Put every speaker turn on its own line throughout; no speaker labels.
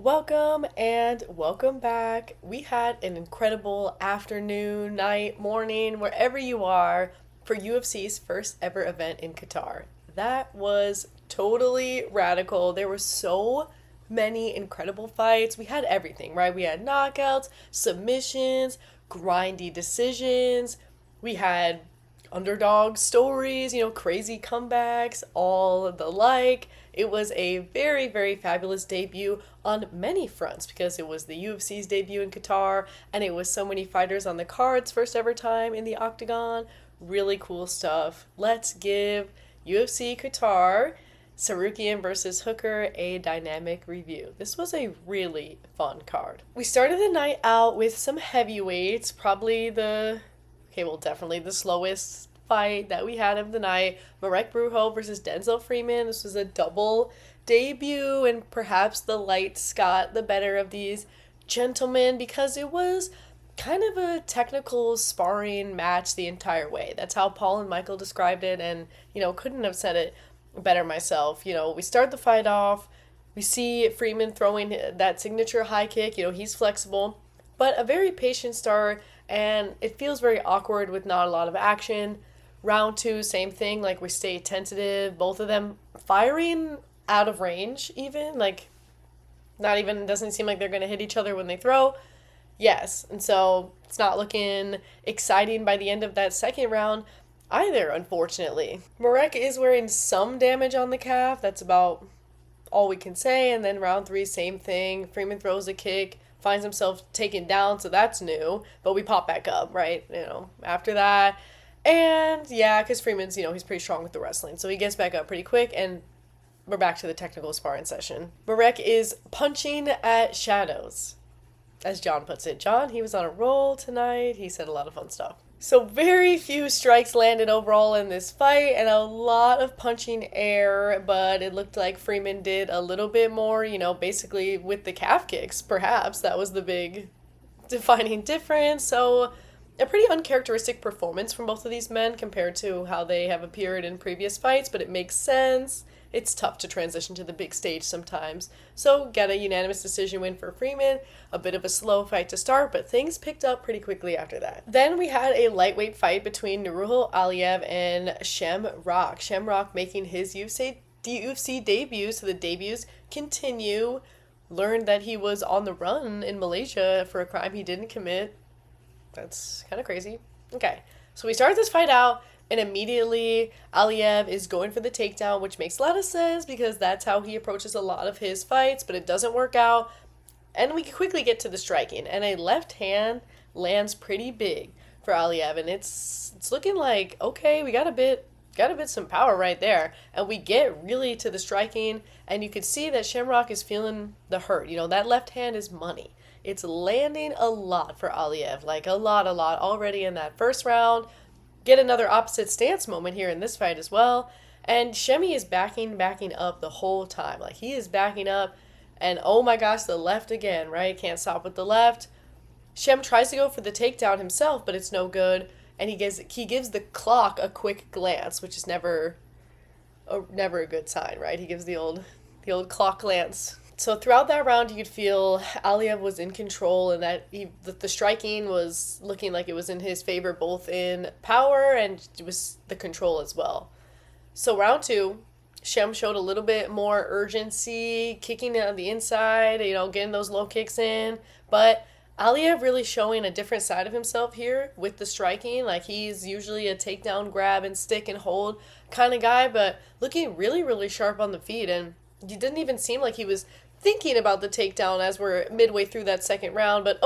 Welcome and welcome back. We had an incredible afternoon, night, morning, wherever you are, for UFC's first ever event in Qatar. That was totally radical. There were so many incredible fights. We had everything, right? We had knockouts, submissions, grindy decisions. We had underdog stories, crazy comebacks, all the like. It was a very, very fabulous debut on many fronts because it was the UFC's debut in Qatar and it was so many fighters on the cards, first ever time in the octagon. Really cool stuff. Let's give UFC Qatar Tsarukyan versus Hooker a dynamic review. This was a really fun card. We started the night out with some heavyweights, definitely the slowest fight that we had of the night. Marek Brujo versus Denzel Freeman. This was a double debut, and perhaps the lights got the better of these gentlemen because it was kind of a technical sparring match the entire way. That's how Paul and Michael described it, and, couldn't have said it better myself. We start the fight off. We see Freeman throwing that signature high kick. He's flexible, but a very patient start, and it feels very awkward with not a lot of action. Round two, same thing, like we stay tentative, both of them firing out of range even, doesn't seem like they're going to hit each other when they throw. Yes, and so it's not looking exciting by the end of that second round either, unfortunately. Marek is wearing some damage on the calf, that's about all we can say, and then round three, same thing. Freeman throws a kick, finds himself taken down, so that's new, but we pop back up, right, after that. And yeah, because Freeman's, he's pretty strong with the wrestling, so he gets back up pretty quick, and we're back to the technical sparring session. Marek is punching at shadows, as John puts it. John, he was on a roll tonight. He said a lot of fun stuff. So very few strikes landed overall in this fight, and a lot of punching air, but it looked like Freeman did a little bit more, basically with the calf kicks, perhaps. That was the big defining difference. So a pretty uncharacteristic performance from both of these men compared to how they have appeared in previous fights, but it makes sense. It's tough to transition to the big stage sometimes. So get a unanimous decision win for Freeman. A bit of a slow fight to start, but things picked up pretty quickly after that. Then we had a lightweight fight between Nurullo Aliyev and Shamrock. Shamrock making his UFC debut, so the debuts continue. Learned that he was on the run in Malaysia for a crime he didn't commit. That's kind of crazy. Okay, so we start this fight out, and immediately Aliyev is going for the takedown, which makes a lot of sense because that's how he approaches a lot of his fights, but it doesn't work out. And we quickly get to the striking, and a left hand lands pretty big for Aliyev, and it's looking like, okay, we got a bit some power right there, and we get really to the striking, and you can see that Shamrock is feeling the hurt. That left hand is money. It's landing a lot for Aliyev, like a lot already in that first round. Get another opposite stance moment here in this fight as well. And Shemi is backing up the whole time. Like, he is backing up, and oh my gosh, the left again, right? Can't stop with the left. Shem tries to go for the takedown himself, but it's no good. And he gives the clock a quick glance, which is never a good sign, right? He gives the old clock glance. So throughout that round, you could feel Aliyev was in control, and that the striking was looking like it was in his favor, both in power and it was the control as well. So round two, Shem showed a little bit more urgency, kicking it on the inside, getting those low kicks in. But Aliyev really showing a different side of himself here with the striking. Like, he's usually a takedown, grab, and stick and hold kind of guy, but looking really, really sharp on the feet. And it didn't even seem like he was thinking about the takedown as we're midway through that second round, but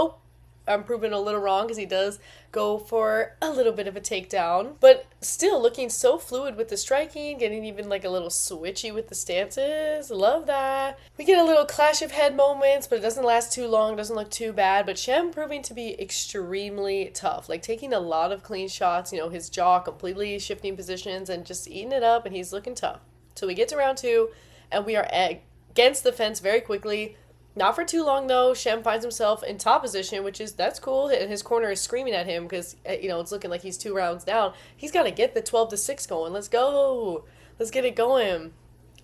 I'm proven a little wrong because he does go for a little bit of a takedown, but still looking so fluid with the striking, getting even like a little switchy with the stances. Love that. We get a little clash of head moments, but it doesn't last too long, doesn't look too bad, but Shem proving to be extremely tough, like taking a lot of clean shots, his jaw completely shifting positions and just eating it up, and he's looking tough. So we get to round two, and we are against the fence very quickly. Not for too long, though. Shem finds himself in top position, that's cool, and his corner is screaming at him because, it's looking like he's 2 rounds down. He's got to get the 12-6 going. Let's go. Let's get it going.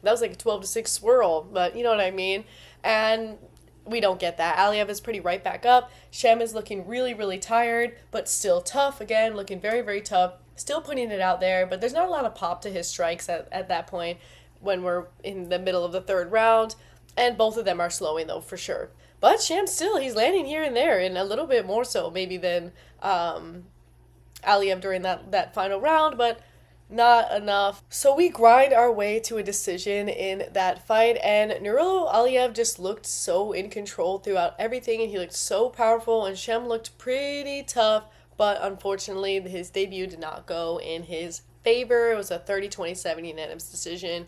That was like a 12-6 swirl, but you know what I mean. And we don't get that. Aliev is pretty right back up. Shem is looking really, really tired, but still tough. Again, looking very, very tough. Still putting it out there, but there's not a lot of pop to his strikes at that point when we're in the middle of the third round. And both of them are slowing, though, for sure. But Shem still, he's landing here and there, and a little bit more so maybe than Aliev during that final round, but not enough. So we grind our way to a decision in that fight, and Nurullo Aliev just looked so in control throughout everything, and he looked so powerful, and Shem looked pretty tough, but unfortunately his debut did not go in his favor. It was a 30-27 unanimous decision.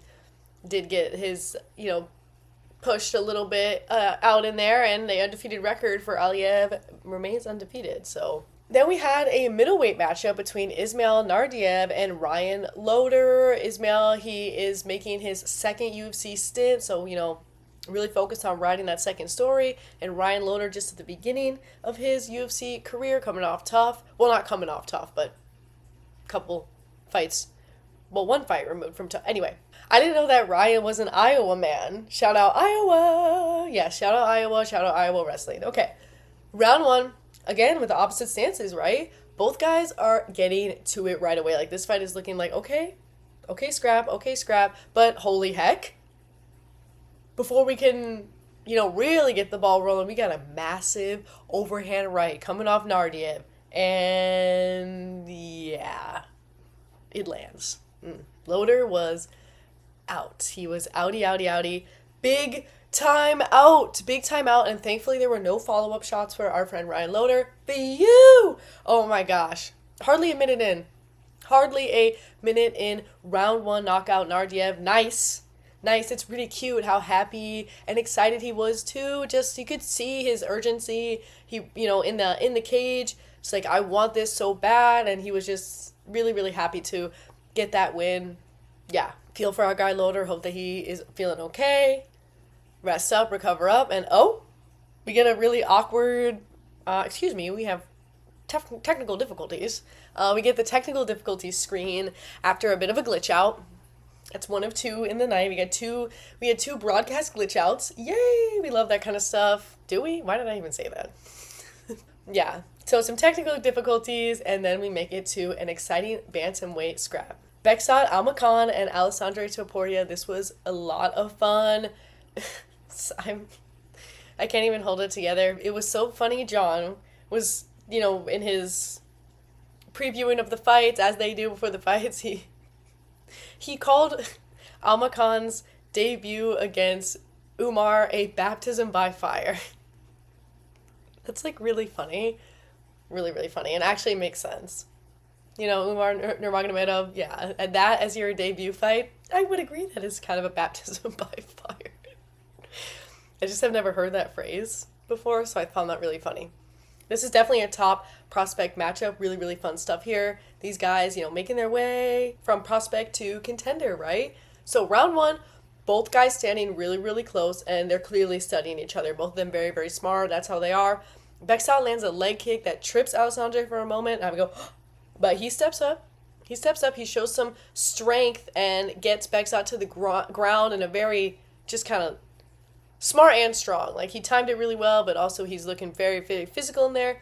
Did get his, pushed a little bit out in there, and the undefeated record for Aliev remains undefeated, so... Then we had a middleweight matchup between Ismail Naurdiev and Ryan Loder. Ismail, he is making his second UFC stint, so, really focused on writing that second story. And Ryan Loder just at the beginning of his UFC career, coming off tough. Well, not coming off tough, but a couple fights. Well, one fight removed from tough. Anyway, I didn't know that Ryan was an Iowa man. Shout out Iowa. Yeah, shout out Iowa wrestling. Okay, round one. Again, with the opposite stances, right? Both guys are getting to it right away. Like, this fight is looking like, okay, scrap. But holy heck, before we can, really get the ball rolling, we got a massive overhand right coming off Naurdiev. And, yeah, it lands. Loder was out. He was outie. Big time out, and thankfully there were no follow-up shots for our friend Ryan Loder. Oh my gosh, hardly a minute in, round one knockout Naurdiev. Nice. It's really cute how happy and excited he was too. Just, you could see his urgency. He, in the cage, it's like, I want this so bad, and he was just really, really happy to get that win. Yeah, feel for our guy Loder. Hope that he is feeling okay. Rest up, recover up, and we get a really awkward, we have technical difficulties. We get the technical difficulties screen after a bit of a glitch out. It's one of two in the night. We had two broadcast glitch outs. Yay! We love that kind of stuff. Do we? Why did I even say that? Yeah. So some technical difficulties, and then we make it to an exciting bantamweight scrap. Beksat Almakhan and Alessandro Topuria. This was a lot of fun. I can't even hold it together. It was so funny. John was, in his previewing of the fights, as they do before the fights, he called Almakhan's debut against Umar a baptism by fire. That's really funny. Really, really funny. And actually makes sense. Umar Nurmagomedov, yeah, and that as your debut fight, I would agree that is kind of a baptism by fire. I just have never heard that phrase before, so I found that really funny. This is definitely a top prospect matchup. Really, really fun stuff here. These guys, making their way from prospect to contender, right? So round one, both guys standing really, really close, and they're clearly studying each other. Both of them very, very smart. That's how they are. Beksat lands a leg kick that trips Alessandro for a moment, and I go, but he steps up. He shows some strength and gets Beksat to the ground in a very just kind of smart and strong. Like, he timed it really well, but also he's looking very, very physical in there.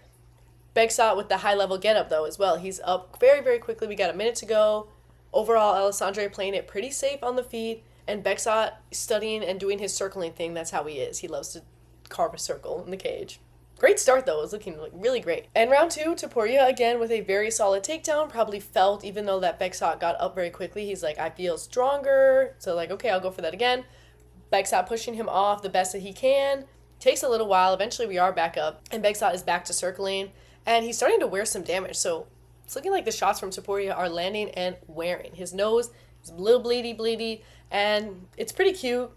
Beksat with the high-level get-up, though, as well. He's up very, very quickly. We got a minute to go. Overall, Alessandro playing it pretty safe on the feet, and Beksat studying and doing his circling thing. That's how he is. He loves to carve a circle in the cage. Great start, though. It was looking really great. And round two, Topuria, again, with a very solid takedown. Probably felt, even though that Beksat got up very quickly, he's like, I feel stronger. So, okay, I'll go for that again. Beksat pushing him off the best that he can. Takes a little while. Eventually, we are back up. And Beksat is back to circling. And he's starting to wear some damage. So, it's looking like the shots from Topuria are landing and wearing. His nose is a little bleedy. And it's pretty cute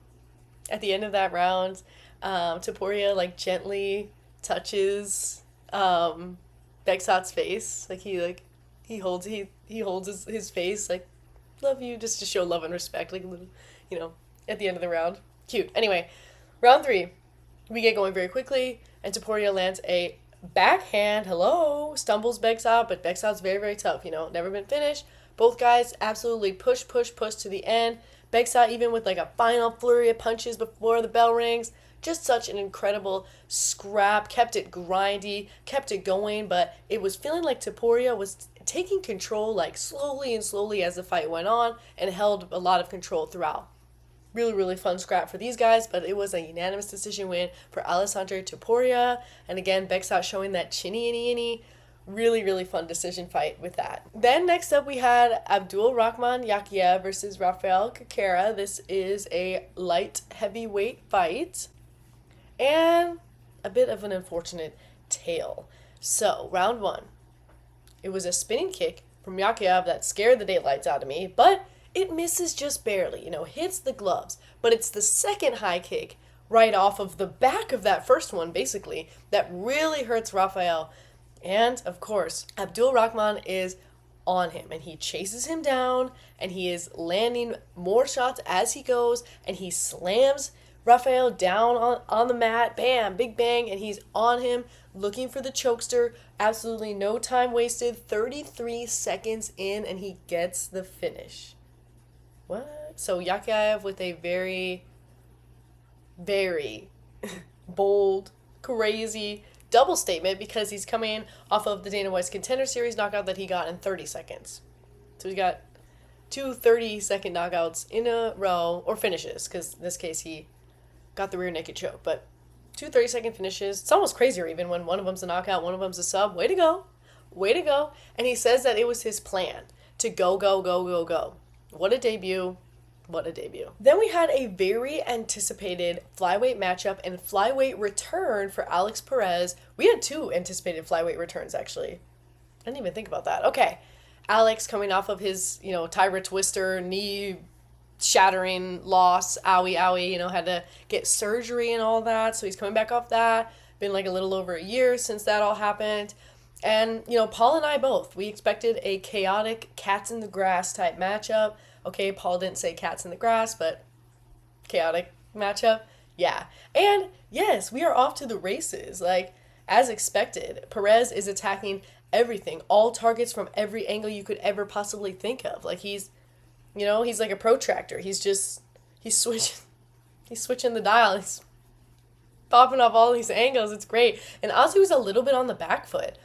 at the end of that round. Topuria, gently touches Beksat's face. He holds his face, love you, just to show love and respect, a little, at the end of the round. Cute. Anyway, round three, we get going very quickly, and Topuria lands a backhand. Stumbles Beksat, but Beksat's very, very tough, never been finished. Both guys absolutely push to the end. Beksat, even with a final flurry of punches before the bell rings, Just such an incredible scrap, kept it grindy, kept it going, but it was feeling like Topuria was taking control like slowly and slowly as the fight went on and held a lot of control throughout. Really, really fun scrap for these guys, but it was a unanimous decision win for Alexandre Topuria. And again, Bexot showing that chinny-inny-inny. Really, really fun decision fight with that. Then next up we had Abdulrahman Yakhyaev versus Rafael Cerqueira. This is a light heavyweight fight. And a bit of an unfortunate tale. So, round one. It was a spinning kick from Yakhyaev that scared the daylights out of me, but it misses just barely, hits the gloves. But it's the second high kick right off of the back of that first one, basically, that really hurts Rafael. And, of course, Abdulrahman is on him, and he chases him down, and he is landing more shots as he goes, and he slams Rafael down on the mat, bam, big bang, and he's on him, looking for the chokester. Absolutely no time wasted, 33 seconds in, and he gets the finish. What? So Yakhyaev with a very, very bold, crazy double statement, because he's coming off of the Dana White's Contender Series knockout that he got in 30 seconds. So he got two 30-second knockouts in a row, or finishes, because in this case he got the rear naked choke, but two 30-second finishes. It's almost crazier even when one of them's a knockout, one of them's a sub. Way to go. Way to go. And he says that it was his plan to go, go, go, go, go. What a debut. What a debut. Then we had a very anticipated flyweight matchup and flyweight return for Alex Perez. We had two anticipated flyweight returns, actually. I didn't even think about that. Okay. Alex coming off of his, Tyra Twister, knee shattering loss, owie, had to get surgery and all that. So he's coming back off that. Been like a little over a year since that all happened. And, Paul and I both, we expected a chaotic cats in the grass type matchup. Okay, Paul didn't say cats in the grass, but chaotic matchup. Yeah. And yes, we are off to the races. Like, as expected, Perez is attacking everything, all targets from every angle you could ever possibly think of. Like, he's like a protractor. He's switching the dial. He's popping off all these angles. It's great. And Azu's a little bit on the back foot.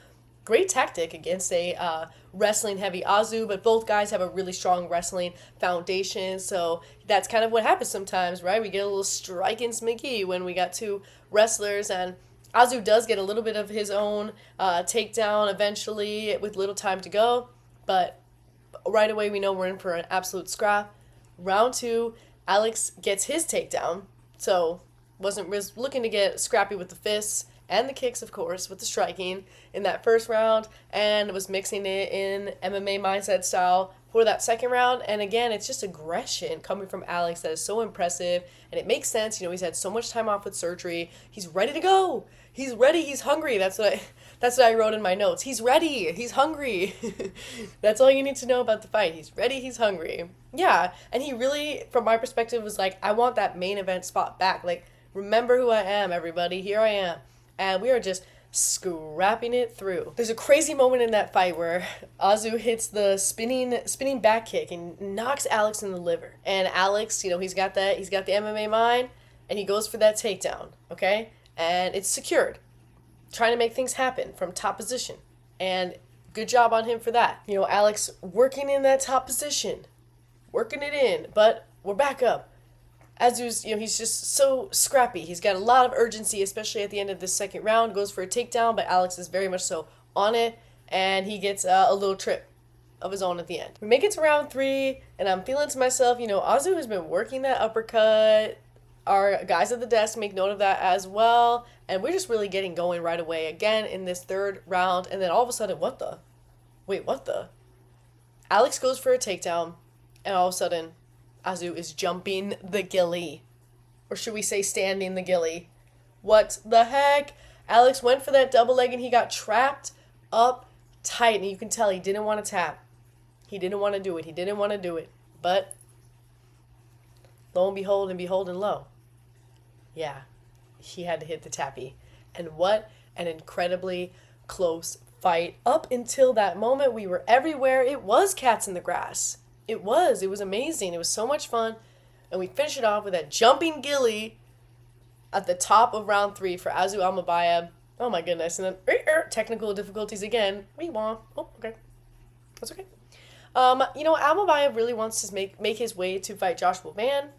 Great tactic against a wrestling-heavy Azu, but both guys have a really strong wrestling foundation, so that's kind of what happens sometimes, right? We get a little strike and smicky when we got two wrestlers, and Azu does get a little bit of his own takedown eventually with little time to go, but right away we know we're in for an absolute scrap. Round two, Alex gets his takedown, so wasn't looking to get scrappy with the fists, and the kicks, of course, with the striking in that first round, and was mixing it in MMA mindset style for that second round. And again, it's just aggression coming from Alex that is so impressive, and it makes sense. He's had so much time off with surgery. He's ready to go. He's ready. He's hungry. That's what I wrote in my notes. He's ready. He's hungry. That's all you need to know about the fight. He's ready. He's hungry. Yeah, and he really, from my perspective, was like, I want that main event spot back. Like, remember who I am, everybody. Here I am. And we are just scrapping it through. There's a crazy moment in that fight where Azu hits the spinning back kick and knocks Alex in the liver. And Alex, he's got the MMA mind, and he goes for that takedown, okay? And it's secured. Trying to make things happen from top position. And good job on him for that. Alex working in that top position. Working it in. But we're back up. Azu's, he's just so scrappy. He's got a lot of urgency, especially at the end of the second round. Goes for a takedown, but Alex is very much so on it, and he gets a little trip of his own at the end. We make it to round three, and I'm feeling to myself, Azu has been working that uppercut. Our guys at the desk make note of that as well, and we're just really getting going right away again in this third round, and then all of a sudden, what the? Alex goes for a takedown, and all of a sudden, Azu is jumping the gilly. Or should we say standing the gilly? What the heck? Alex went for that double leg and he got trapped up tight. And you can tell he didn't want to tap. He didn't want to do it. But lo and behold and lo. Yeah, he had to hit the tappy. And what an incredibly close fight. Up until that moment, we were everywhere. It was cats in the grass. It was amazing. It was so much fun. And we finished it off with that jumping gilly. at the top of round 3 for Azu Almabayev. Oh my goodness. And then technical difficulties again. We won. Oh, okay. That's okay. Almabayev really wants to make his way to fight Joshua Van.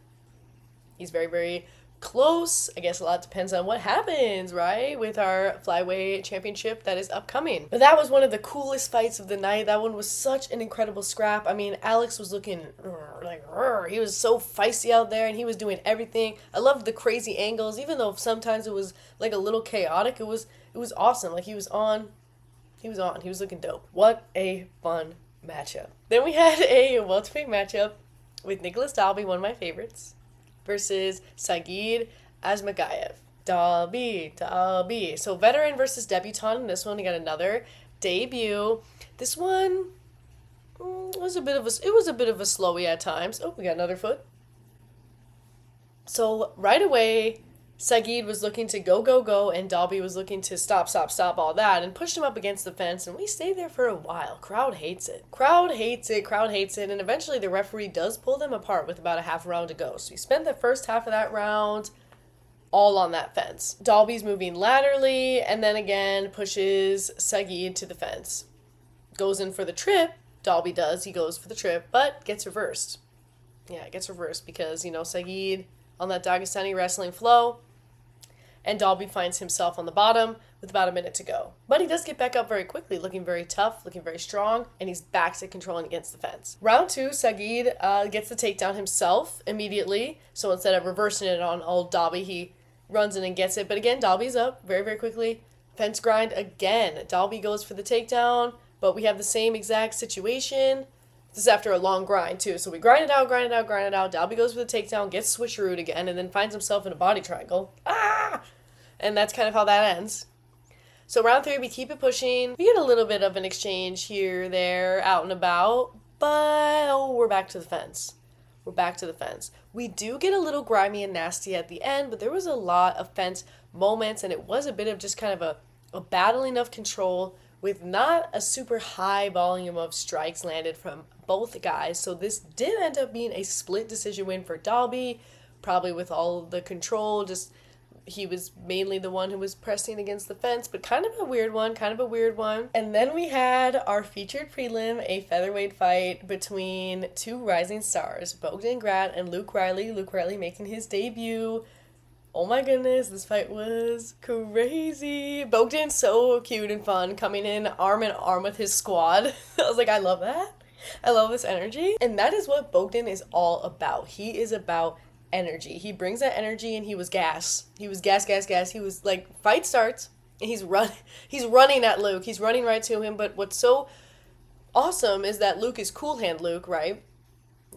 He's very, very close. I guess a lot depends on what happens, right? With our flyweight championship that is upcoming. But that was one of the coolest fights of the night. That one was such an incredible scrap. I mean, Alex was looking he was so feisty out there and he was doing everything. I loved the crazy angles, even though sometimes it was like a little chaotic. It was awesome. Like he was looking dope. What a fun matchup. Then we had a welterweight matchup with Nicholas Dalby, one of my favorites, versus Sagid Azmagayev. Dalby. So veteran versus debutant in this one. We got another debut. This one was a bit of a slowie at times. Oh, we got another foot. So right away, Sagid was looking to go, and Dalby was looking to stop all that, and pushed him up against the fence, and we stayed there for a while. Crowd hates it, and eventually the referee does pull them apart with about a half round to go. So he spent the first half of that round all on that fence. Dalby's moving laterally, and then again pushes Sagid to the fence. Goes in for the trip, Dalby does, he goes for the trip, but gets reversed. Yeah, it gets reversed because, Sagid on that Dagestani wrestling flow, and Dalby finds himself on the bottom with about a minute to go. But he does get back up very quickly, looking very tough, looking very strong, and he's back to controlling against the fence. Round 2, Sagid gets the takedown himself immediately, so instead of reversing it on old Dalby, he runs in and gets it. But again, Dalby's up very, very quickly. Fence grind again. Dalby goes for the takedown, but we have the same exact situation. This is after a long grind, too. So we grind it out. Dalby goes for the takedown, gets switcherooed again, and then finds himself in a body triangle. And that's kind of how that ends. So round 3, we keep it pushing. We get a little bit of an exchange here, there, out and about. But, we're back to the fence. We do get a little grimy and nasty at the end, but there was a lot of fence moments, and it was a bit of just kind of a battling of control with not a super high volume of strikes landed from both guys. So this did end up being a split decision win for Dalby, probably with all the control. Just he was mainly the one who was pressing against the fence, but kind of a weird one. And then we had our featured prelim, a featherweight fight between two rising stars, Bogdan Grad and Luke Riley. Luke Riley making his debut. Oh my goodness, this fight was crazy. Bogdan's so cute and fun, coming in arm in arm with his squad. I was like, I love that. I love this energy. And that is what Bogdan is all about. He is about energy. He brings that energy, and he was gas. He was gas. He was like, fight starts, and he's running at Luke. He's running right to him. But what's so awesome is that Luke is cool hand Luke, right?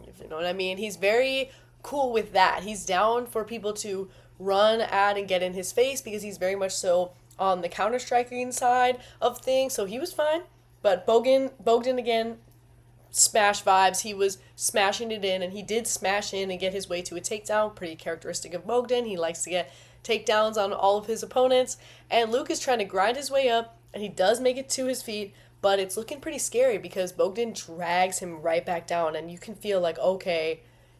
If you know what I mean. He's very cool with that. He's down for people to run at and get in his face because he's very much so on the counter-striking side of things. So he was fine. But Bogdan again, smash vibes. He was smashing it in, and he did smash in and get his way to a takedown. Pretty characteristic of Bogdan. He likes to get takedowns on all of his opponents. And Luke is trying to grind his way up, and he does make it to his feet, but it's looking pretty scary because Bogdan drags him right back down, and you can feel like, okay,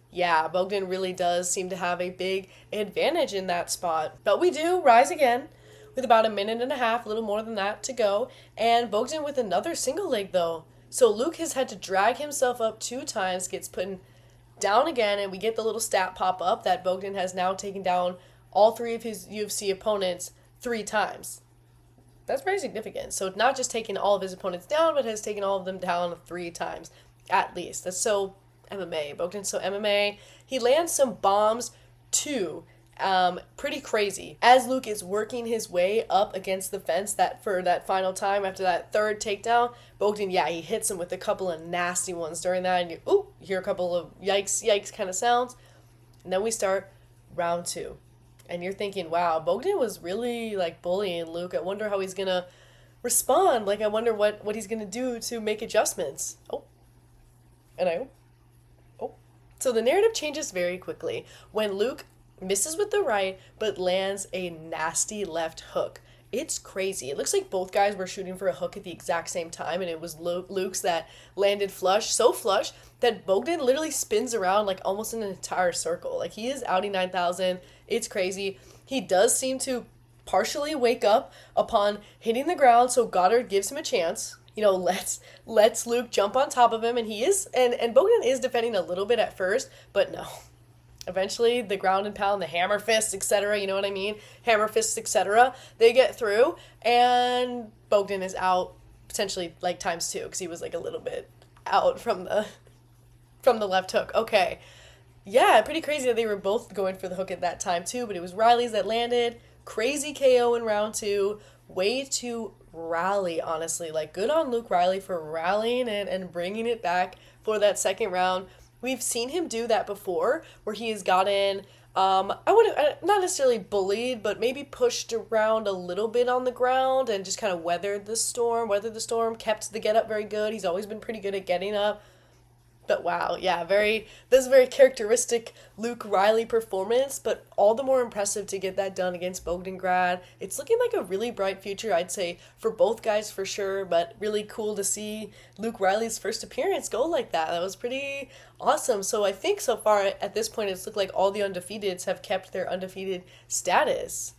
yeah, Bogdan really does seem to have a big advantage in that spot. But we do rise again with about a minute and a half, a little more than that to go. And Bogdan with another single leg, though. So Luke has had to drag himself up 2 times, gets put down again, and we get the little stat pop up that Bogdan has now taken down all 3 of his UFC opponents 3 times. That's very significant. So not just taking all of his opponents down, but has taken all of them down 3 times, at least. That's so MMA. Bogdan's so MMA. He lands some bombs too. Pretty crazy. As Luke is working his way up against the fence for that final time after that 3rd takedown, Bogdan, he hits him with a couple of nasty ones during that, and you hear a couple of yikes kind of sounds. And then we start round 2. And you're thinking, wow, Bogdan was really like bullying Luke. I wonder how he's gonna respond. Like, I wonder what he's gonna do to make adjustments. So the narrative changes very quickly when Luke misses with the right, but lands a nasty left hook. It's crazy. It looks like both guys were shooting for a hook at the exact same time, and it was Luke's that landed flush, so flush that Bogdan literally spins around like almost in an entire circle. Like, he is outie 9,000. It's crazy. He does seem to partially wake up upon hitting the ground, so Goddard gives him a chance. Lets Luke jump on top of him, and he is, and Bogdan is defending a little bit at first, but no. Eventually, the ground and pound, the hammer fists, etc., you know what I mean? Hammer fists, etc., they get through, and Bogdan is out, potentially, like, times 2, because he was, like, a little bit out from the left hook. Okay. Yeah, pretty crazy that they were both going for the hook at that time, too, but it was Riley's that landed. Crazy KO in round 2. Way to rally, honestly. Like, good on Luke Riley for rallying and bringing it back for that second round. We've seen him do that before, where he has gotten, not necessarily bullied, but maybe pushed around a little bit on the ground and just kind of weathered the storm, kept the get up very good. He's always been pretty good at getting up. But wow, yeah, this is a very characteristic Luke Riley performance, but all the more impressive to get that done against Bogdan Grad. It's looking like a really bright future, I'd say, for both guys for sure, but really cool to see Luke Riley's first appearance go like that. That was pretty awesome. So I think so far at this point, it's looked like all the undefeateds have kept their undefeated status.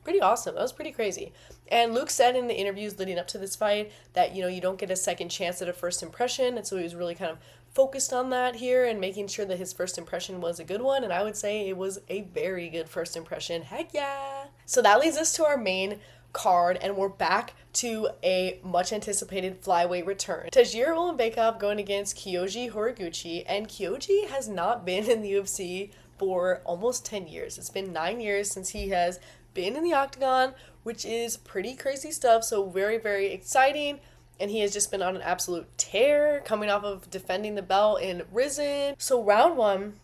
Pretty awesome. That was pretty crazy. And Luke said in the interviews leading up to this fight that, you don't get a second chance at a first impression, and so he was really kind of focused on that here and making sure that his first impression was a good one, and I would say it was a very good first impression. Heck yeah! So that leads us to our main card, and we're back to a much anticipated flyweight return. Tagir Ulanbekov going against Kyoji Horiguchi, and Kyoji has not been in the UFC for almost 10 years. It's been 9 years since he has been in the octagon, which is pretty crazy stuff, so very, very exciting. And he has just been on an absolute tear, coming off of defending the belt in Risen. So round 1,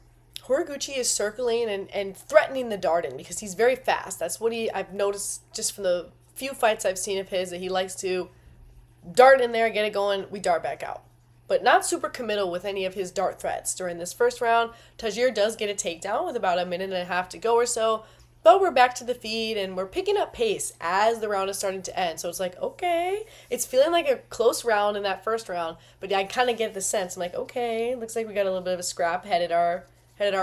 Horiguchi is circling and threatening the Darden because he's very fast. That's what I've noticed just from the few fights I've seen of his, that he likes to dart in there, get it going, we dart back out. But not super committal with any of his dart threats. During this first round, Tagir does get a takedown with about a minute and a half to go or so. But we're back to the feed, and we're picking up pace as the round is starting to end. So it's like, okay. It's feeling like a close round in that first round, but I kind of get the sense. I'm like, okay, looks like we got a little bit of a scrap headed our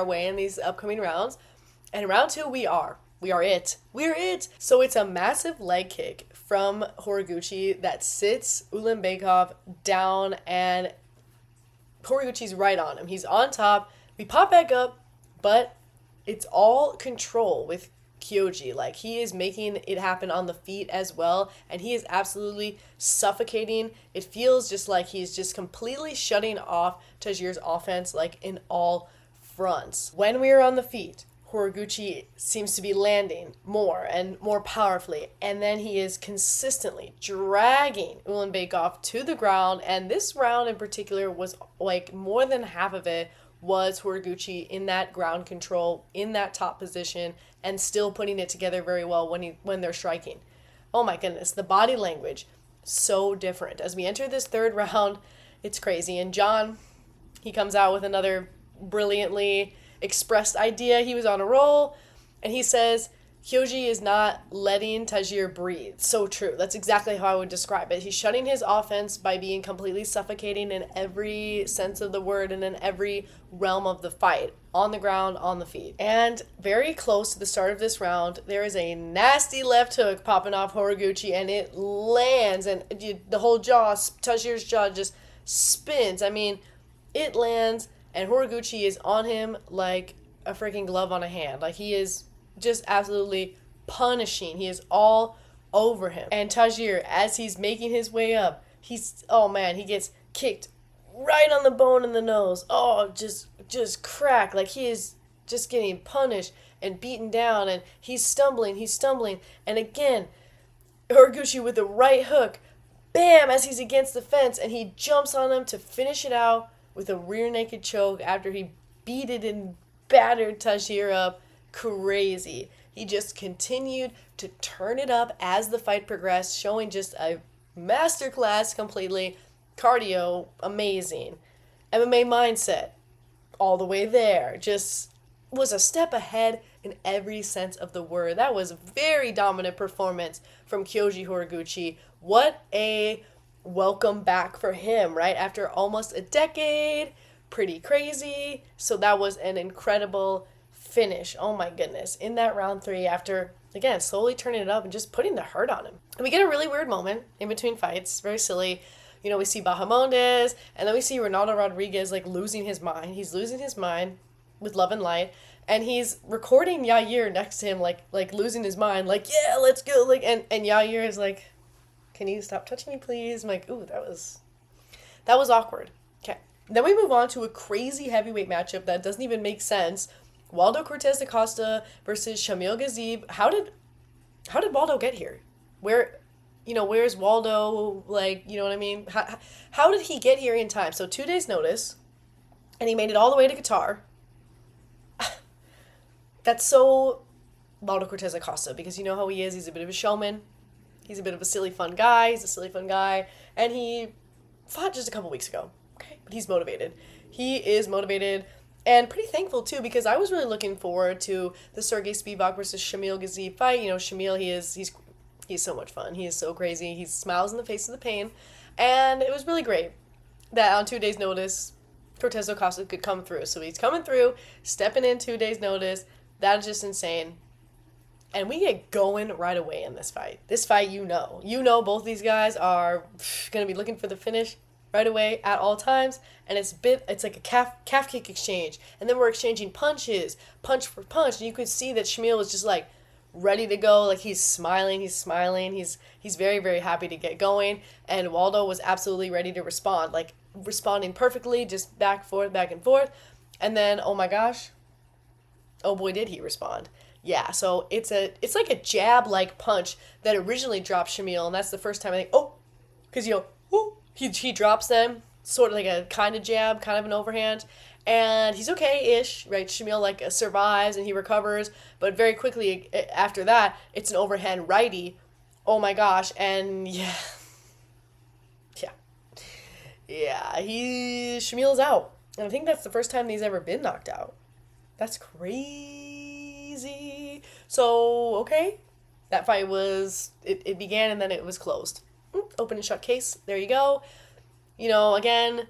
way in these upcoming rounds. And in round 2, we are it. We're it. So it's a massive leg kick from Horiguchi that sits Ulanbekov down, and Horiguchi's right on him. He's on top. We pop back up, but it's all control with Kyoji. Like, he is making it happen on the feet as well, and he is absolutely suffocating. It feels just like he's just completely shutting off Tagir's offense, like, in all fronts. When we are on the feet, Horiguchi seems to be landing more and more powerfully, and then he is consistently dragging Ulanbekov to the ground, and this round in particular was, like, more than half of it was Horiguchi in that ground control, in that top position, and still putting it together very well when they're striking. Oh my goodness, the body language, so different. As we enter this third round, it's crazy. And John, he comes out with another brilliantly expressed idea. He was on a roll, and he says, Kyoji is not letting Tagir breathe. So true. That's exactly how I would describe it. He's shutting his offense by being completely suffocating in every sense of the word and in every realm of the fight. On the ground, on the feet. And very close to the start of this round, there is a nasty left hook popping off Horiguchi, and it lands, and the whole Tagir's jaw just spins. I mean, it lands, and Horiguchi is on him like a freaking glove on a hand. Like, he is just absolutely punishing. He is all over him. And Tagir, as he's making his way up, he gets kicked right on the bone in the nose. Oh, just crack. Like, he is just getting punished and beaten down, and he's stumbling. And again, Horiguchi with the right hook, bam, as he's against the fence, and he jumps on him to finish it out with a rear naked choke after he beat it and battered Tagir up. Crazy. He just continued to turn it up as the fight progressed, showing just a masterclass completely. Cardio, amazing. MMA mindset, all the way there. Just was a step ahead in every sense of the word. That was a very dominant performance from Kyoji Horiguchi. What a welcome back for him, right? After almost a decade. Pretty crazy. So that was an incredible finish, oh my goodness, in that round 3 after, again, slowly turning it up and just putting the hurt on him. And we get a really weird moment in between fights, very silly. You know, we see Bahamondes, and then we see Ronaldo Rodriguez, like, losing his mind. He's losing his mind with Love and Light, and he's recording Yair next to him, like losing his mind, like, yeah, let's go, like, and Yair is like, can you stop touching me, please? I'm like, ooh, that was awkward. Okay. Then we move on to a crazy heavyweight matchup that doesn't even make sense. Waldo Cortes Acosta versus Shamil Gaziev. How did Waldo get here? Where's Waldo? Like, you know what I mean? How did he get here in time? So 2 days notice, and he made it all the way to Qatar. That's so Waldo Cortes Acosta, because you know how he is. He's a bit of a showman. He's a bit of a silly fun guy. And he fought just a couple weeks ago. Okay, but he's motivated. He is motivated. And pretty thankful, too, because I was really looking forward to the Sergey Spivak versus Shamil Gaziev fight. You know, Shamil, he's so much fun. He is so crazy. He smiles in the face of the pain. And it was really great that on 2 days' notice, Cortes Acosta could come through. So he's coming through, stepping in 2 days' notice. That is just insane. And we get going right away in this fight. This fight, you know both these guys are going to be looking for the finish right away at all times, and it's like a calf kick exchange, and then we're exchanging punches, punch for punch, and you could see that Shamil was just like ready to go, like he's smiling, he's very, very happy to get going, and Waldo was absolutely ready to respond, like responding perfectly, just back and forth, and then, oh my gosh, oh boy did he respond. Yeah, so it's like a jab-like punch that originally dropped Shamil, and that's the first time I think, because, he drops them, sort of like a kind of jab, kind of an overhand, and he's okay-ish, right? Shamil, like, survives, and he recovers, but very quickly after that, it's an overhand righty. Oh my gosh, and Shamil's out. And I think that's the first time he's ever been knocked out. That's crazy. So, okay, that fight it began and then it was closed. Open and shut case. There you go. Again,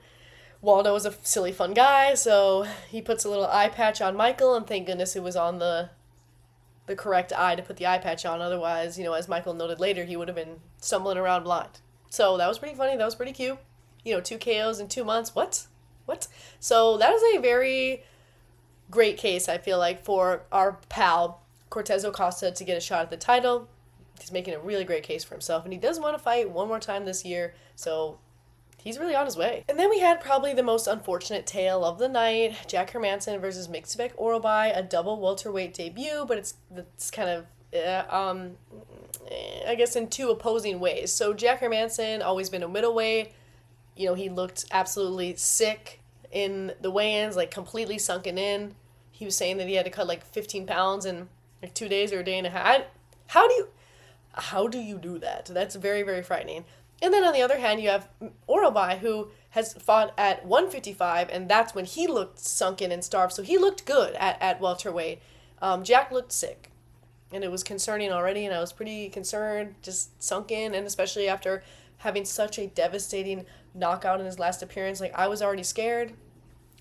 Waldo was a silly fun guy, so he puts a little eye patch on Michael, and thank goodness it was on the correct eye to put the eye patch on. Otherwise, as Michael noted later, he would have been stumbling around blind. So that was pretty funny. That was pretty cute. 2 KOs in 2 months. What? So that is a very great case, I feel like, for our pal Cortes Acosta to get a shot at the title. He's making a really great case for himself, and he does want to fight one more time this year, so he's really on his way. And then we had probably the most unfortunate tale of the night, Jack Hermansson versus Mixtebek Orolbai, a double welterweight debut, but it's kind of, I guess in 2 opposing ways. So Jack Hermansson, always been a middleweight, he looked absolutely sick in the weigh-ins, like completely sunken in. He was saying that he had to cut like 15 pounds in like 2 days or a day and a half. How do you do that? That's very, very frightening. And then on the other hand, you have Orolbai, who has fought at 155, and that's when he looked sunken and starved. So he looked good at welterweight. Jack looked sick, and it was concerning already, and I was pretty concerned, just sunken, and especially after having such a devastating knockout in his last appearance. Like, I was already scared.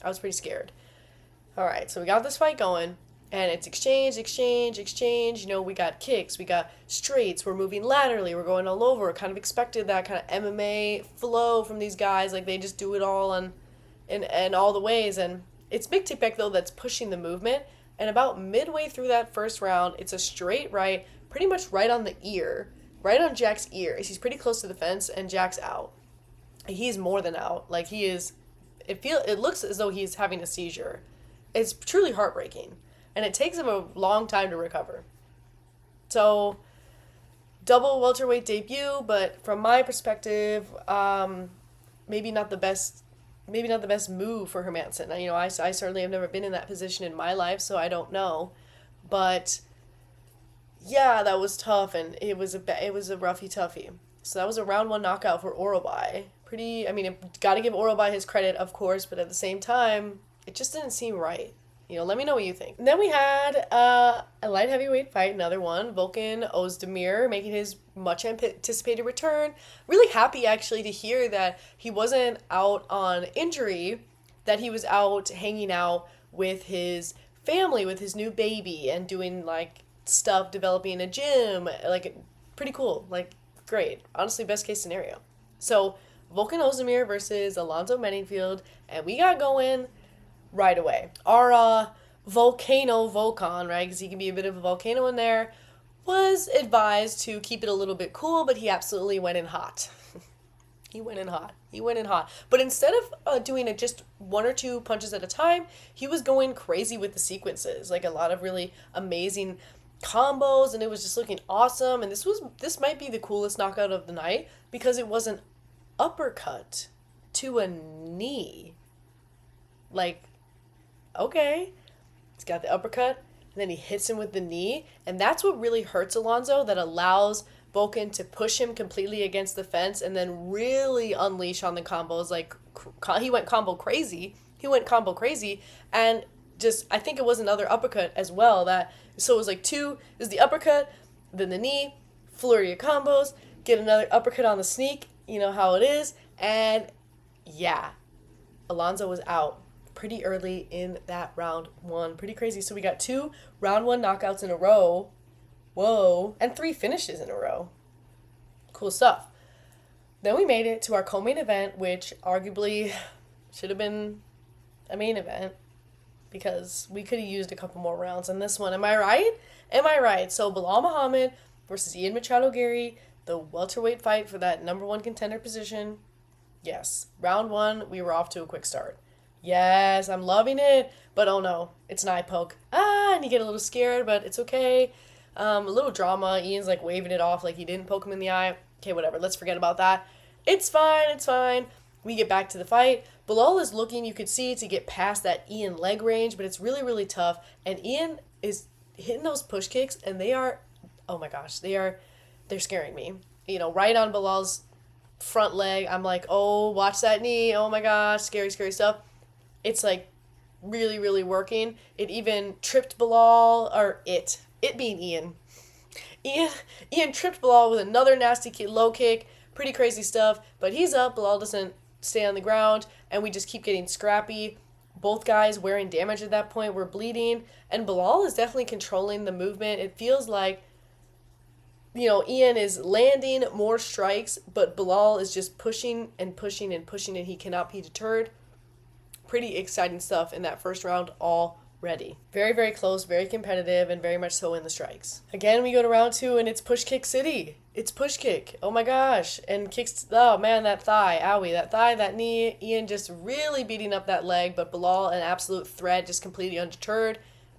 I was pretty scared. All right, so we got this fight going. And it's exchange. We got kicks, we got straights, we're moving laterally, we're going all over. Kind of expected that kind of MMA flow from these guys. Like, they just do it all in all the ways. And it's Mixtebek, though, that's pushing the movement. And about midway through that first round, it's a straight right, pretty much right on the ear, right on Jack's ear. He's pretty close to the fence, and Jack's out. He's more than out. Like, he is, it looks as though he's having a seizure. It's truly heartbreaking. And it takes him a long time to recover. So, double welterweight debut, but from my perspective, maybe not the best move for Hermansson. I certainly have never been in that position in my life, so I don't know. But yeah, that was tough, and it was a roughy toughie. So that was a round 1 knockout for Orolbai. Got to give Orolbai his credit, of course, but at the same time, it just didn't seem right. Let me know what you think. And then we had a light heavyweight fight, another one. Volkan Oezdemir making his much anticipated return. Really happy, actually, to hear that he wasn't out on injury, that he was out hanging out with his family with his new baby and doing, like, stuff, developing a gym. Like, pretty cool. Like, great. Honestly, best case scenario. So, Volkan Oezdemir versus Alonzo Menifield, and we got going right away. Our volcano Volkan, right, because he can be a bit of a volcano in there, was advised to keep it a little bit cool, but he absolutely went in hot. He went in hot. But instead of doing it just one or two punches at a time, he was going crazy with the sequences. Like, a lot of really amazing combos, and it was just looking awesome. And this might be the coolest knockout of the night, because it was an uppercut to a knee. Like, okay. He's got the uppercut, and then he hits him with the knee. And that's what really hurts Alonzo, that allows Volkan to push him completely against the fence and then really unleash on the combos. Like, he went combo crazy. And just, I think it was another uppercut as well. So it was like two, is the uppercut, then the knee, flurry of combos, get another uppercut on the sneak. You know how it is. And yeah, Alonzo was out pretty early in that round one. Pretty crazy. So we got 2 round one knockouts in a row. Whoa. And 3 finishes in a row. Cool stuff. Then we made it to our co-main event, which arguably should have been a main event, because we could have used a couple more rounds in this one. Am I right? So Belal Muhammad versus Ian Machado Garry, the welterweight fight for that number 1 contender position. Yes. Round 1, we were off to a quick start. Yes, I'm loving it. But oh no, it's an eye poke. And you get a little scared, but it's okay. A little drama. Ian's like waving it off like he didn't poke him in the eye. Okay, whatever. Let's forget about that. It's fine. We get back to the fight. Belal is looking, you could see, to get past that Ian leg range, but it's really, really tough. And Ian is hitting those push kicks, and they are, oh my gosh, they're scaring me. You know, right on Belal's front leg, I'm like, oh, watch that knee. Oh my gosh, scary stuff. It's like really, really working. It even tripped Belal, or it being Ian. Ian tripped Belal with another nasty low kick. Pretty crazy stuff. But he's up. Belal doesn't stay on the ground. And we just keep getting scrappy. Both guys wearing damage at that point. We're bleeding. And Belal is definitely controlling the movement. It feels like, you know, Ian is landing more strikes, but Belal is just pushing, and he cannot be deterred. Pretty exciting stuff in that first round already. Very, very close, very competitive, and very much so in the strikes. Again, we go to round 2, and it's push kick city. It's push kick. Oh my gosh. And kicks, oh man, that thigh. Owie, that thigh, that knee. Ian just really beating up that leg, but Belal, an absolute threat, just completely undeterred.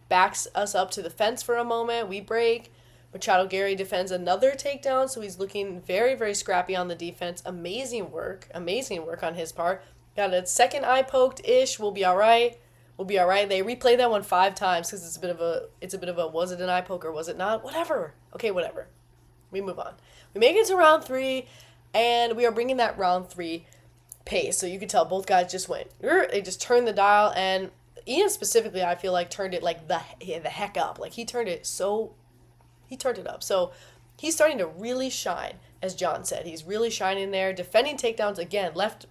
Backs us up to the fence for a moment. We break. Machado Garry defends another takedown, so he's looking very, very scrappy on the defense. Amazing work on his part. Got a second eye poked-ish. We'll be all right. They replay that one 5 times because it's a bit of a was it an eye poke or was it not? Whatever. Okay, whatever. We move on. We make it to round 3, and we are bringing that round 3 pace. So you can tell both guys just went. They just turned the dial, and Ian specifically, I feel like, turned it like the heck up. Like he turned it up. So he's starting to really shine, as John said. He's really shining there, defending takedowns again, left,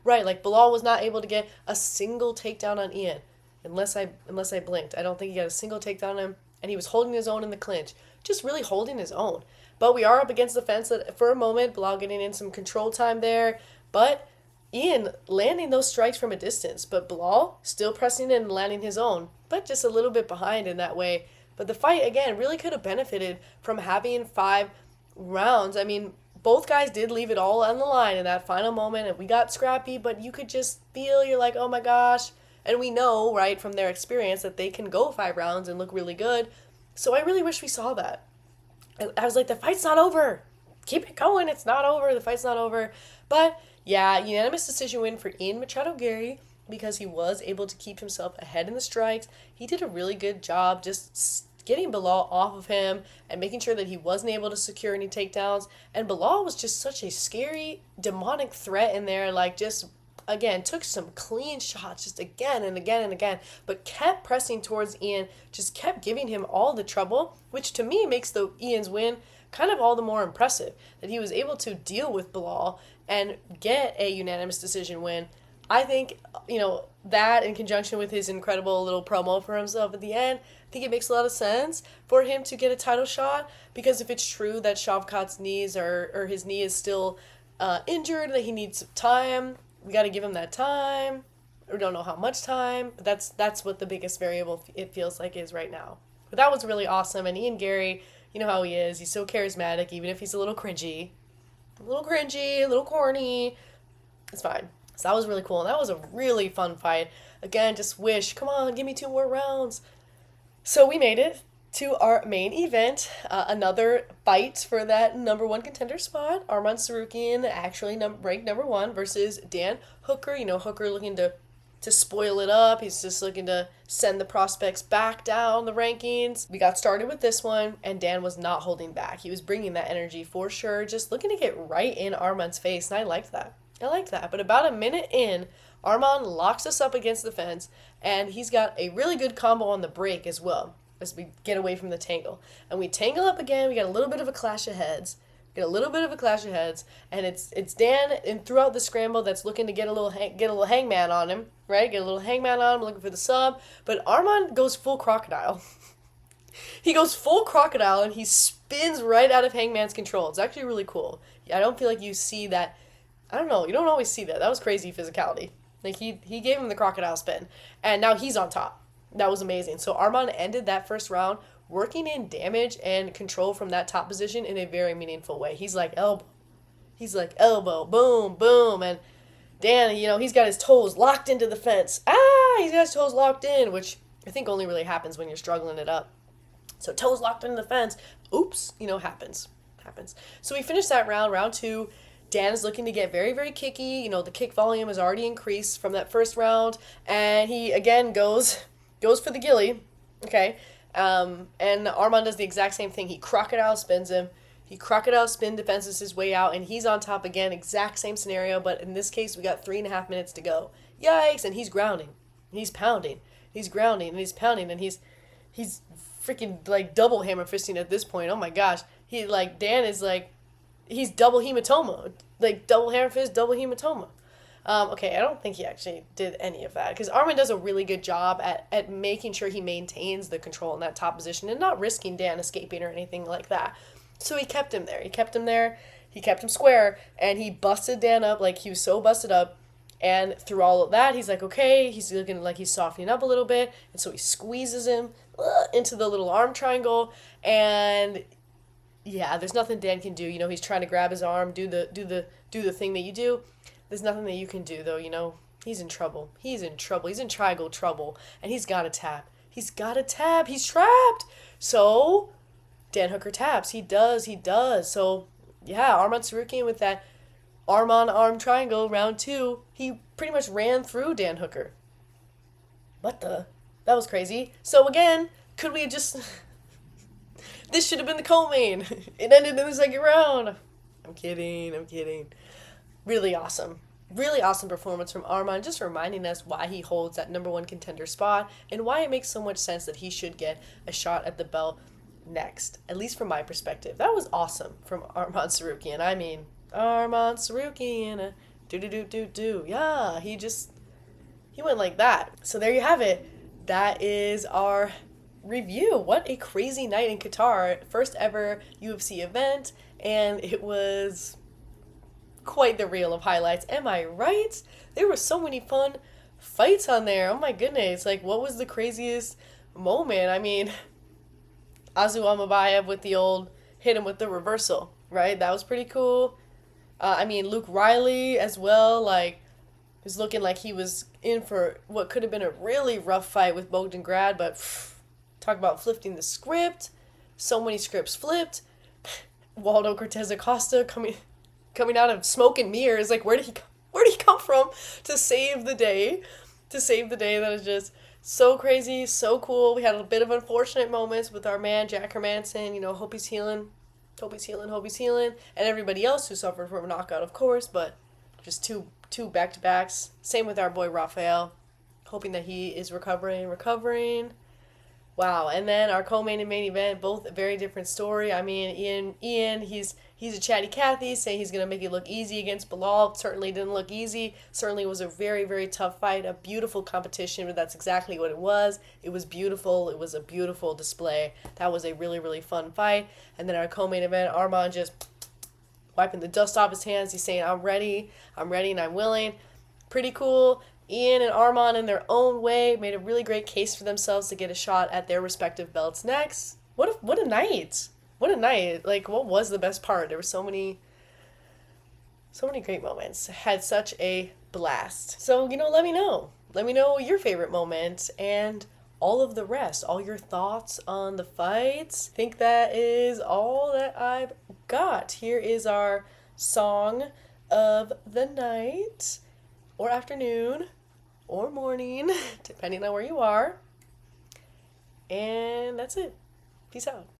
right. Like Belal was not able to get a single takedown on Ian, unless I blinked. I don't think he got a single takedown on him, and he was holding his own in the clinch, just really holding his own. But we are up against the fence for a moment. Belal getting in some control time there, but Ian landing those strikes from a distance. But Belal still pressing in and landing his own, but just a little bit behind in that way. But the fight, again, really could have benefited from having 5 rounds. I mean, both guys did leave it all on the line in that final moment, and we got scrappy, but you could just feel, you're like, oh my gosh. And we know, right, from their experience that they can go 5 rounds and look really good. So I really wish we saw that. I was like, the fight's not over. Keep it going. It's not over. The fight's not over. But, yeah, unanimous decision win for Ian Machado Garry, because he was able to keep himself ahead in the strikes. He did a really good job just getting Belal off of him and making sure that he wasn't able to secure any takedowns. And Belal was just such a scary, demonic threat in there. Like, just, again, took some clean shots just again and again and again, but kept pressing towards Ian, just kept giving him all the trouble, which to me makes the Ian's win kind of all the more impressive, that he was able to deal with Belal and get a unanimous decision win. I think, that in conjunction with his incredible little promo for himself at the end, I think it makes a lot of sense for him to get a title shot, because if it's true that Shavkat's knees or his knee is still injured, that he needs time, we got to give him that time. We don't know how much time, but that's what the biggest variable it feels like is right now. But that was really awesome, and Ian Garry, you know how he is. He's so charismatic, even if he's a little cringy, a little corny. It's fine. So that was really cool, and that was a really fun fight. Again, just wish, come on, give me 2 more rounds. So we made it to our main event, another fight for that number 1 contender spot. Arman Tsarukyan, actually ranked number 1, versus Dan Hooker. Hooker looking to spoil it up. He's just looking to send the prospects back down the rankings. We got started with this one, and Dan was not holding back. He was bringing that energy for sure, just looking to get right in Arman's face, and I liked that. But about a minute in, Arman locks us up against the fence, and he's got a really good combo on the break as well, as we get away from the tangle. And we tangle up again. We got a little bit of a clash of heads. And it's Dan, and throughout the scramble, that's looking to get a little hangman on him, right? Get a little hangman on him, looking for the sub. But Arman goes full crocodile. He goes full crocodile, and he spins right out of Hangman's control. It's actually really cool. I don't feel like you see that. I don't know. You don't always see that. That was crazy physicality. Like, he gave him the crocodile spin, and now he's on top. That was amazing. So Arman ended that first round working in damage and control from that top position in a very meaningful way. He's like elbow, boom, boom, and Dan, he's got his toes locked into the fence. He's got his toes locked in, which I think only really happens when you're struggling it up. So toes locked into the fence. Oops, happens. So we finished that round 2. Dan is looking to get very, very kicky. The kick volume has already increased from that first round. And he, again, goes for the ghillie. Okay. And Arman does the exact same thing. He crocodile spins him. He crocodile spin defenses his way out. And he's on top again. Exact same scenario. But in this case, we got 3.5 minutes to go. Yikes. And he's grounding. He's pounding. He's grounding. And he's pounding. And he's freaking, double hammer fisting at this point. Oh, my gosh. Dan is, he's double hematoma. Double hammer fist, double hematoma. Okay, I don't think he actually did any of that, because Arman does a really good job at making sure he maintains the control in that top position and not risking Dan escaping or anything like that. So he kept him there. He kept him square, and he busted Dan up. He was so busted up. And through all of that, he's like, okay, he's looking like he's softening up a little bit. And so he squeezes him into the little arm triangle, and yeah, there's nothing Dan can do. He's trying to grab his arm, do the thing that you do. There's nothing that you can do, though. He's in trouble. He's in triangle trouble, and he's got to tap. He's trapped. So Dan Hooker taps. He does. So yeah, Arman Tsarukyan with that arm triangle round 2. He pretty much ran through Dan Hooker. That was crazy. So again, could we just? This should have been the co-main. It ended in the second round. I'm kidding. Really awesome performance from Arman, just reminding us why he holds that number 1 contender spot and why it makes so much sense that he should get a shot at the belt next, at least from my perspective. That was awesome from Arman Tsarukyan. I mean, Arman Tsarukyan, do. Yeah, he went like that. So there you have it. That is our review. What a crazy night in Qatar. First ever UFC event, and it was quite the reel of highlights. Am I right? There were so many fun fights on there. Oh my goodness. What was the craziest moment? I mean, Almabayev with the old hit him with the reversal, right? That was pretty cool. Luke Riley as well, was looking like he was in for what could have been a really rough fight with Bogdan Grad, but talk about flipping the script. So many scripts flipped. Waldo Cortes Acosta coming out of smoke and mirrors. Where did he come from to save the day? That is just so crazy, so cool. We had a bit of unfortunate moments with our man Jack Hermansson. Hope he's healing. And everybody else who suffered from a knockout, of course, but just two back-to-backs. Same with our boy Rafael. Hoping that he is recovering. Wow. And then our co-main and main event, both a very different story. Ian, he's He's a chatty Cathy, saying he's going to make it look easy against Bilal. Certainly didn't look easy. Certainly was a very, very tough fight. A beautiful competition, but that's exactly what it was. It was beautiful. It was a beautiful display. That was a really, really fun fight. And then our co-main event, Arman just wiping the dust off his hands. He's saying, I'm ready, and I'm willing. Pretty cool. Ian and Arman, in their own way, made a really great case for themselves to get a shot at their respective belts next. What a night. What a night. Like, what was the best part? There were so many great moments. Had such a blast. So, let me know. Let me know your favorite moment and all of the rest. All your thoughts on the fights. I think that is all that I've got. Here is our song of the night, or afternoon, or morning, depending on where you are. And that's it. Peace out.